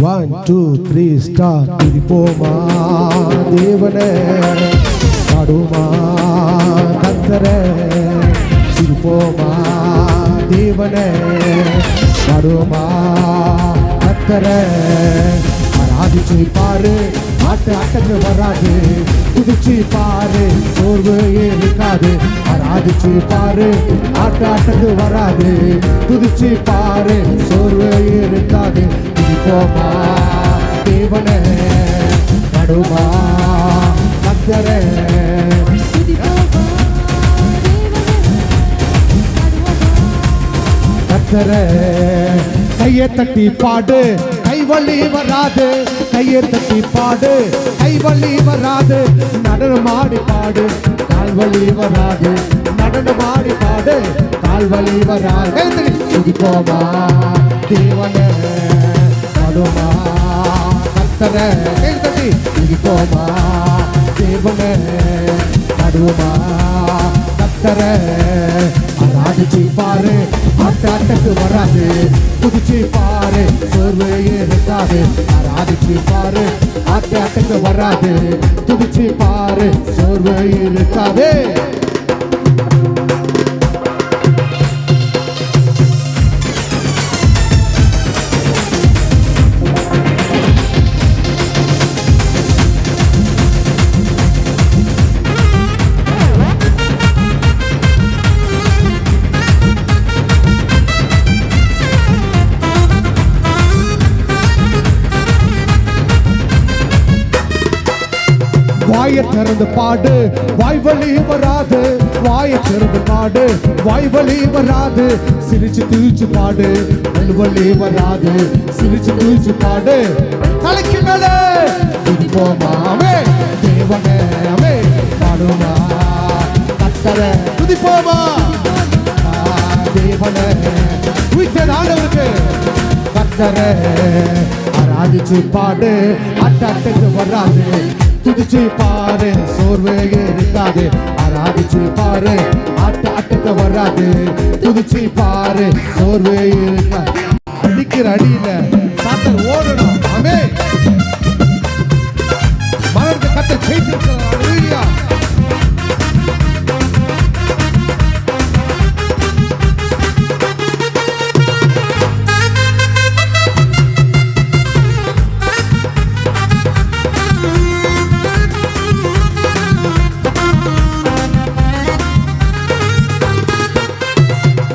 1 2 3 start. துதிப்போமா தேவனே, பாடுமா கர்த்தரே. துதிப்போமா தேவனே, பாடுமா கர்த்தரே. ஆராதிச்சு பாரு, ஆட்டத்துக்கு வராது. குதிச்சு பாரு, சோர்வு இருக்காது. ஆராதிச்சு பாரு, ஆட்டத்துக்கு வராது. குதிச்சு பாரு, சோர்வு இருக்காது. துதிப்போமா தேவனே, பாடுமா கர்த்தரே. கர்த்தரே. கையை தட்டி பாடு, கைவலி வராது. கையை தட்டி பாடு, கைவலி வராது. நடனமாடி பாடு, கால்வலி வராது. நடனமாடி பாடு, கால்வலி வராது. துதிப்போமா தேவனே, பாடுமா கர்த்தரே. கை தட்டி துதிப்போமா தேவனே, பாடுமா கர்த்தரே. ஆராதிச்சு பாரு, ஆட்டத்துக்கு வராது. குதிச்சு பாரு, சோர்வு இருக்காது. ஆராதிச்சு பாரு, ஆட்டத்துக்கு வராது. குதிச்சு பாரு, சோர்வு இருக்காது. வாயை திறந்து பாடு, வாய் வலி வராது. வாயை திறந்து பாடு, வாய் வலி வராது. சிரிச்சு தூச்சு பாடு, வலி வராது. சிரிச்சு தூச்சு பாடு, தலைக்கு மேலே துதிப்போமாவே தேவனே. அவே பாடுமா கர்த்தரே. துதிப்போமா தேவனே, உயிர்த்த ஆண்டவருக்கு கர்த்தரே. ஆராதிச்சு பாடு, ஆட்டத்துக்கு வராது. துதிச்சு பாரு, சோர்வே இருக்காது. ஆராதிச்சு பாரு, ஆட்டத்துக்கு வராது. துதிச்சு பாரு, சோர்வே இருக்காது. அடிக்கிற அடியில சாத்தன் ஓடணும். ஆமென். மரணத்தை கர்த்தர் ஜெயித்திருக்கிறார். ஹல்லேலூயா.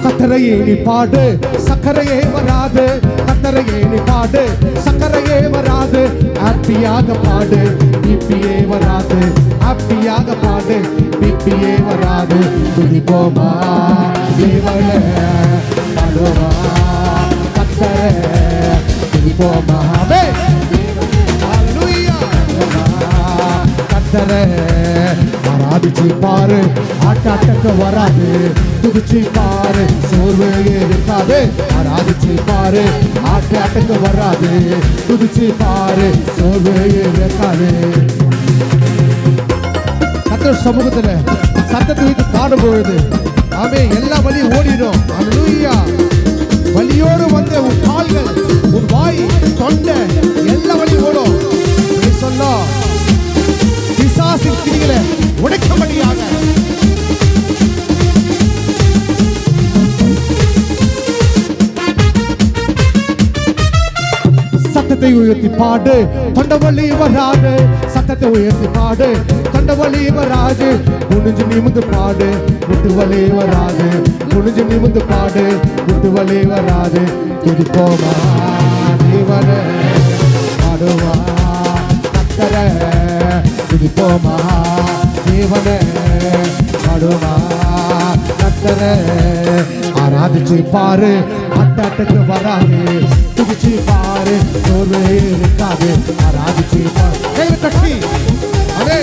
சக்கரையே நீ பாடு, சக்கரையே வராது. கத்தரையே நீ பாடு, சக்கரையே வராது. ஹாப்பியாக பாடு, பிபியே வராது. ஹாப்பியாக பாடு, பிபியே வராது. துதிப்போமா தேவனே, பாடுமா கத்தரே. துதிப்போமா ஹல்லேலூயா கத்தரே. ஆராதிச்சு பாரு, ஆட்டத்துக்கு வராது. துதிச்சு பாரு, சோர்வு இருக்காது. ஆராதிச்சு பாரு, ஆட்டத்துக்கு வராது. துதிச்சு பாரு, சோர்வு இருக்காது. கர்த்தர் சமூகத்துல சத்தத்தை வைத்து பாடும்பொழுது ஆமென், எல்லா வலியும் ஓடிடும். ஹல்லேலூயா. வலியோடு வந்த உன் கால்கள், உன் வாய், தொண்டை எல்லா வலியும் ஓடும். சொன்னா பிசாசின் கிரிகளை உடைக்கும்படியாக சத்தத்தை உயர்த்தி பாடு, தொண்டவலி வராது. சத்தத்தை உயர்த்தி பாடு, தொண்டவலி வராது. குனிஞ்சு நிமிந்து பாடு, முட்டு வலி வராது. குனிஞ்சு நிமிந்து பாடு, முட்டு வலி வராது. துதிப்போமா தேவனே, பாடுமா கர்த்தரே. துதிப்போமா தேவனே, பாடுமா கர்த்தரே. ஆராதிச்சு பாரு, ஆட்டத்துக்கு வராது. துதிச்சு பாரு, சோர்வு இருக்காது. ஆராதிச்சு பாரு, கை தட்டி அதே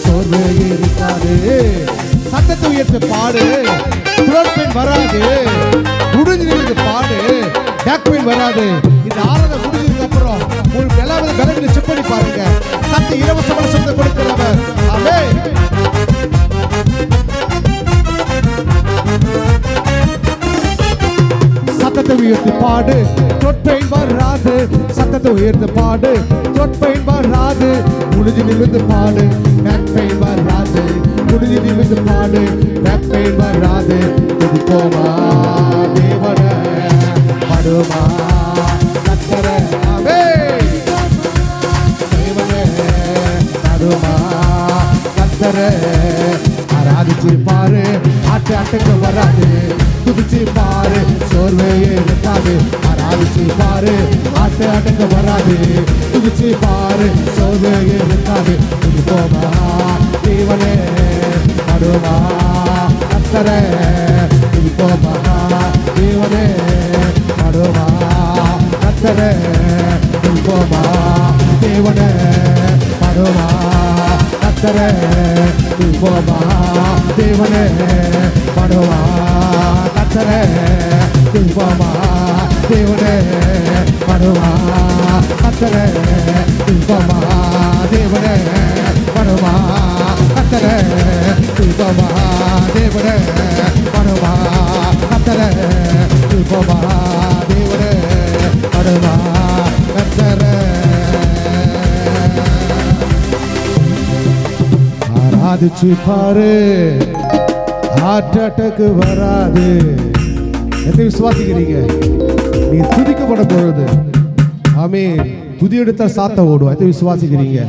சோர்வு இருக்காது. சத்தத்தை உயர்த்து பாடு, த்ரோட் பெயின் வராது. முடிஞ்சு நிமிந்து பாடு, பேக் பெயின் வராது. இந்த ஆராதனை முடிஞ்சதுக்கு அப்புறம் உங்களுக்கு எல்லாமே பலவீன செக் பண்ணி பாருங்க. சத்து இலவசமான சொத்தை கொடுக்கிறவர். ஆமென். சத்தத்தை உயர்த்தி பாடு, தொட்டை வராது. வராது. சத்தத்தை உயர்த்து பாடு, throat pain வராது. குனிஞ்சு நிமிர்ந்து பாடு, back pain வராது. குனிஞ்சு நிமிர்ந்து பாடு, back pain வராது. துதிப்போமா தேவனே, பாடுமா கர்த்தரே. ஆமென். தேவனே, பாடுமா கர்த்தரே. ஆராதிச்சு பாரு, ஆட்டத்துக்கு வராது. துதிச்சு பாரு, சோர்வே இருக்காது. ஆராதிச்சு பாரு, ஆட்டத்துக்கு வராது. துதிச்சு பாரு, சோர்வே இருக்காது. துதிப்போமா தேவனே, பாடுமா கர்த்தரே. துதிப்போமா தேவனே, பாடுமா கர்த்தரே. துதிப்போமா தேவனே, பாடுமா கர்த்தரே. துதிப்போமா தேவனே, பாடுமா கர்த்தரே. துதிப்போமா தேவனே, பாடுமா கர்த்தரே. துதிப்போமா தேவனே, பாடுமா கர்த்தரே. துதிப்போமா தேவனே, பாடுமா கர்த்தரே. துதிப்போமா தேவனே, பாடுமா கர்த்தரே. ஆராதிச்சு பாரு, ஹார்ட் அட்டாக் வராது. எதை விசுவாசிக்கிறீங்க? நீ துதிக்கப்பட பொழுது ஆமென், துதி எடுத்த சாத்த ஓடும். எதை விசுவாசிக்கிறீங்க?